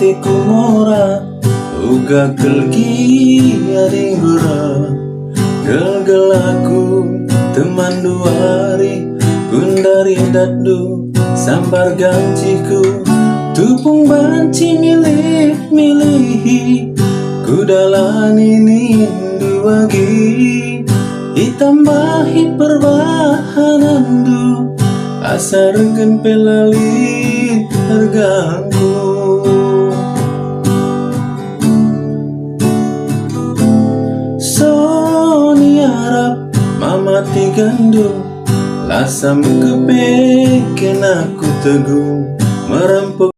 hatiku mora uga kelgi aring gura gel aku teman duari kundari dadu sambar ganciku tupung banci milih-milihi kudalani ninduwagi ditambahi perbahanandu asarkan pelali terganggu Soni harap mamati gandum lasam kepeken aku teguh merempuk